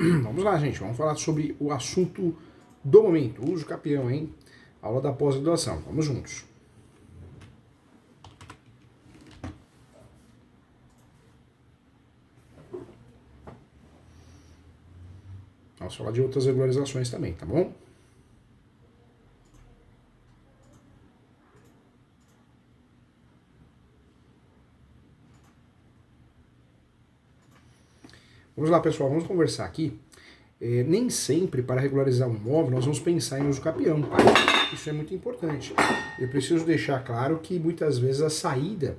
Vamos lá, gente, vamos falar sobre o assunto do momento, uso capião, hein? Aula da pós-graduação, vamos juntos. Vamos falar de outras regularizações também, tá bom? Vamos lá, pessoal, vamos conversar aqui. Nem sempre, para regularizar um imóvel, nós vamos pensar em uso capião, tá? Isso é muito importante. Eu preciso deixar claro que muitas vezes a saída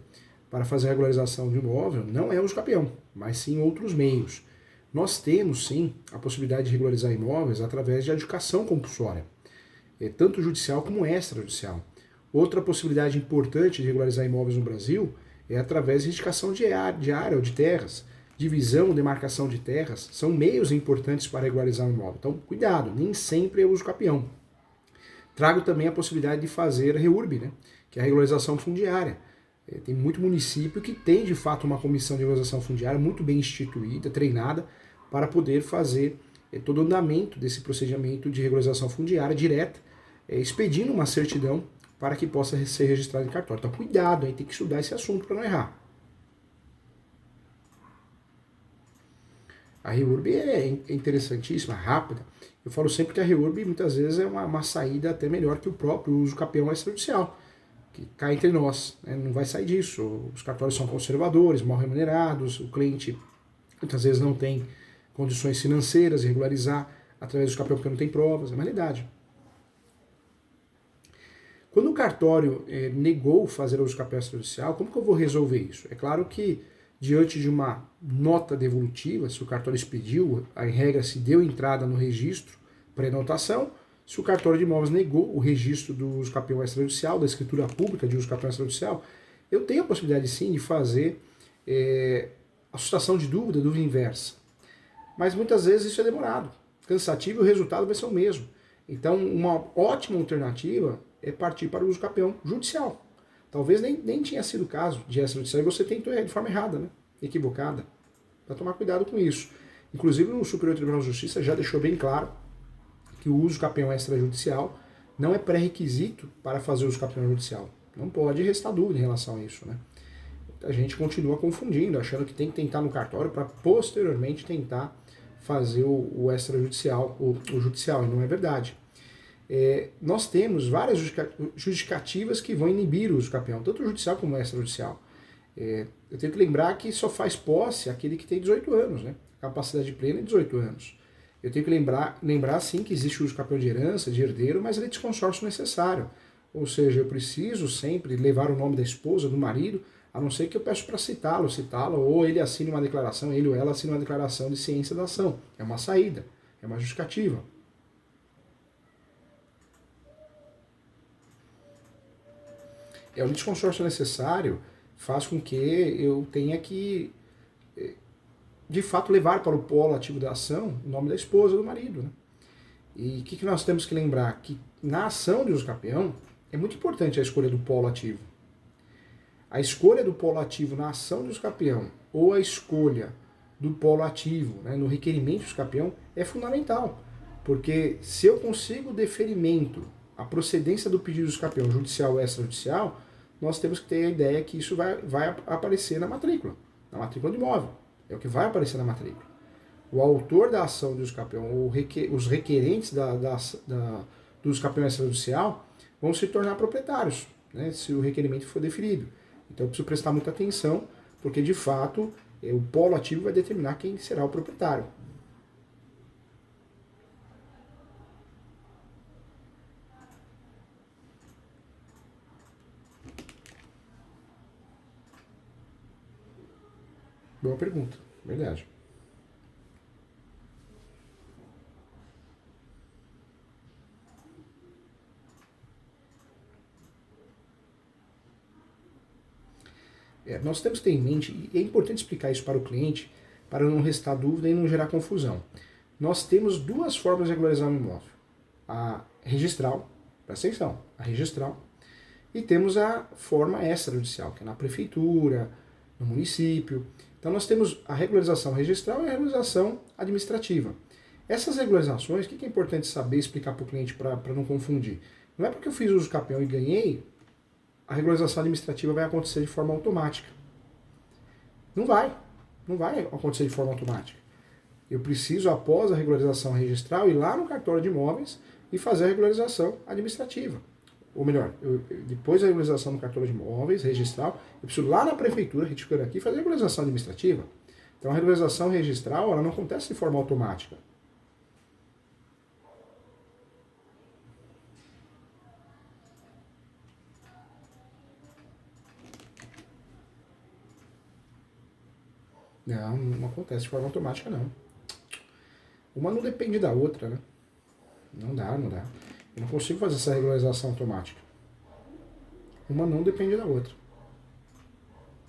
para fazer a regularização de um imóvel não é uso capião, mas sim outros meios. Nós temos, sim, a possibilidade de regularizar imóveis através de adjudicação compulsória, tanto judicial como extrajudicial. Outra possibilidade importante de regularizar imóveis no Brasil é através de indicação de área ou de terras. Divisão, demarcação de terras, são meios importantes para regularizar um imóvel. Então, cuidado, nem sempre é uso capião. Trago também a possibilidade de fazer REURB, né, que é a regularização fundiária. Tem muito município que tem, de fato, uma comissão de regularização fundiária muito bem instituída, treinada, para poder fazer todo o andamento desse procedimento de regularização fundiária direta, expedindo uma certidão para que possa ser registrado em cartório. Então, cuidado, aí tem que estudar esse assunto para não errar. A REURB é interessantíssima, rápida. Eu falo sempre que a REURB muitas vezes é uma saída até melhor que o próprio uso capião extrajudicial, que cai entre nós, né? Não vai sair disso. Os cartórios são conservadores, mal remunerados, o cliente muitas vezes não tem condições financeiras de regularizar através do capião porque não tem provas, é uma realidade. Quando o cartório negou fazer o uso capião extrajudicial, como que eu vou resolver isso? É claro que diante de uma nota devolutiva, se o cartório expediu, a regra se deu entrada no registro pré-notação, se o cartório de imóveis negou o registro do uso capião extrajudicial, da escritura pública de uso capião extrajudicial, eu tenho a possibilidade sim de fazer a sustação de dúvida inversa. Mas muitas vezes isso é demorado, cansativo e o resultado vai ser o mesmo. Então, uma ótima alternativa é partir para o uso capião judicial. Talvez nem tinha sido o caso de extrajudicial e você tentou de forma errada, né? Equivocada. Para tomar cuidado com isso. Inclusive, o Superior Tribunal de Justiça já deixou bem claro que o uso capião extrajudicial não é pré-requisito para fazer o uso capião judicial. Não pode restar dúvida em relação a isso, né? A gente continua confundindo, achando que tem que tentar no cartório para posteriormente tentar fazer o extrajudicial, o judicial, e não é verdade. Nós temos várias justificativas que vão inibir o uso capião, tanto judicial como extrajudicial. Eu tenho que lembrar que só faz posse aquele que tem 18 anos, né? Capacidade plena é 18 anos. Eu tenho que lembrar sim que existe o uso capião de herança, de herdeiro, mas ele é de consórcio necessário. Ou seja, eu preciso sempre levar o nome da esposa, do marido, a não ser que eu peço para citá-la, ou ele assine uma declaração, ele ou ela assine uma declaração de ciência da ação. É uma saída, é uma justificativa. O litisconsórcio necessário faz com que eu tenha que, de fato, levar para o polo ativo da ação o nome da esposa, do marido, né? E o que nós temos que lembrar? Que na ação de uso capião é muito importante a escolha do polo ativo. A escolha do polo ativo na ação de uso capião ou a escolha do polo ativo, né, no requerimento de uso capião é fundamental. Porque se eu consigo deferimento, a procedência do pedido de uso capião judicial ou extrajudicial, nós temos que ter a ideia que isso vai aparecer na matrícula do imóvel. É o que vai aparecer na matrícula. O autor da ação de uso capião ou os requerentes do uso capião extrajudicial vão se tornar proprietários, né, se o requerimento for deferido. Então eu preciso prestar muita atenção, porque de fato o polo ativo vai determinar quem será o proprietário. Boa pergunta, verdade. Nós temos que ter em mente, e é importante explicar isso para o cliente, para não restar dúvida e não gerar confusão. Nós temos duas formas de regularizar um imóvel. A registral, presta atenção, a registral, e temos a forma extrajudicial, que é na prefeitura, no município. Então nós temos a regularização registral e a regularização administrativa. Essas regularizações, o que é importante saber e explicar para o cliente para não confundir? Não é porque eu fiz uso capião e ganhei, a regularização administrativa vai acontecer de forma automática. Não vai. Não vai acontecer de forma automática. Eu preciso, após a regularização registral, ir lá no cartório de imóveis e fazer a regularização administrativa. Ou melhor, depois da regularização no cartório de imóveis registral, eu preciso ir lá na prefeitura, retificando aqui, fazer a regularização administrativa. Então a regularização registral ela não acontece de forma automática. Não acontece de forma automática, não. Uma não depende da outra, né? Não dá. Eu não consigo fazer essa regularização automática. Uma não depende da outra.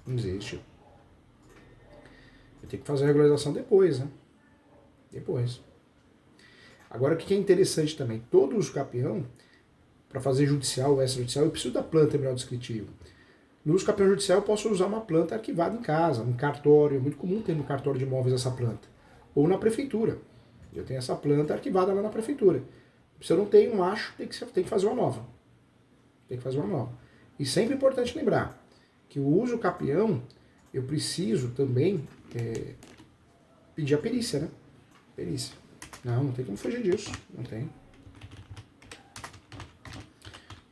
Não existe. Eu tenho que fazer a regularização depois, né? Depois. Agora, o que é interessante também, todo uso capião, para fazer judicial ou extrajudicial, eu preciso da planta memorial descritivo. No uso capião judicial, eu posso usar uma planta arquivada em casa, num cartório. É muito comum ter no cartório de imóveis essa planta. Ou na prefeitura. Eu tenho essa planta arquivada lá na prefeitura. Se eu não tenho, não acho, tem que fazer uma nova. Tem que fazer uma nova. E sempre é importante lembrar que o uso capião, eu preciso também pedir a perícia, né? Perícia. Não tem como fugir disso. Não tem.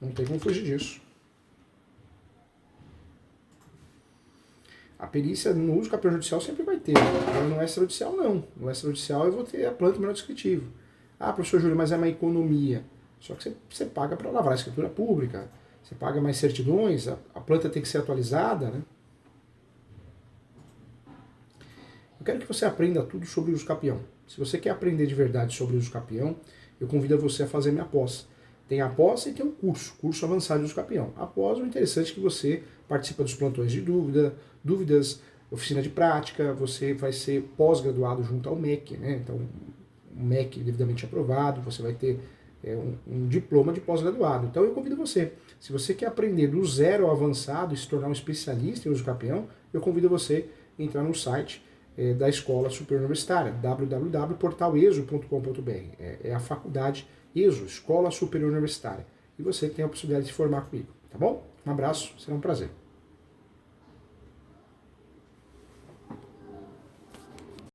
Não tem como fugir disso. A perícia no uso capião judicial sempre vai ter. Agora no extrajudicial não. No extrajudicial eu vou ter a planta memorial descritivo. Ah, professor Júlio, mas é uma economia. Só que você paga para lavrar a escritura pública, você paga mais certidões, a planta tem que ser atualizada, né? Eu quero que você aprenda tudo sobre o uso capião. Se você quer aprender de verdade sobre o uso capião, eu convido você a fazer minha pós. Tem a pós e tem um curso avançado de uso capião. A pós, o interessante é que você participa dos plantões de dúvidas, oficina de prática, você vai ser pós-graduado junto ao MEC, né? Então, um MEC devidamente aprovado, você vai ter um diploma de pós-graduado. Então eu convido você, se você quer aprender do zero ao avançado e se tornar um especialista em uso capião, eu convido você a entrar no site da Escola Superior Universitária, www.portaleso.com.br. É a faculdade ESO, Escola Superior Universitária. E você tem a possibilidade de se formar comigo, tá bom? Um abraço, será um prazer.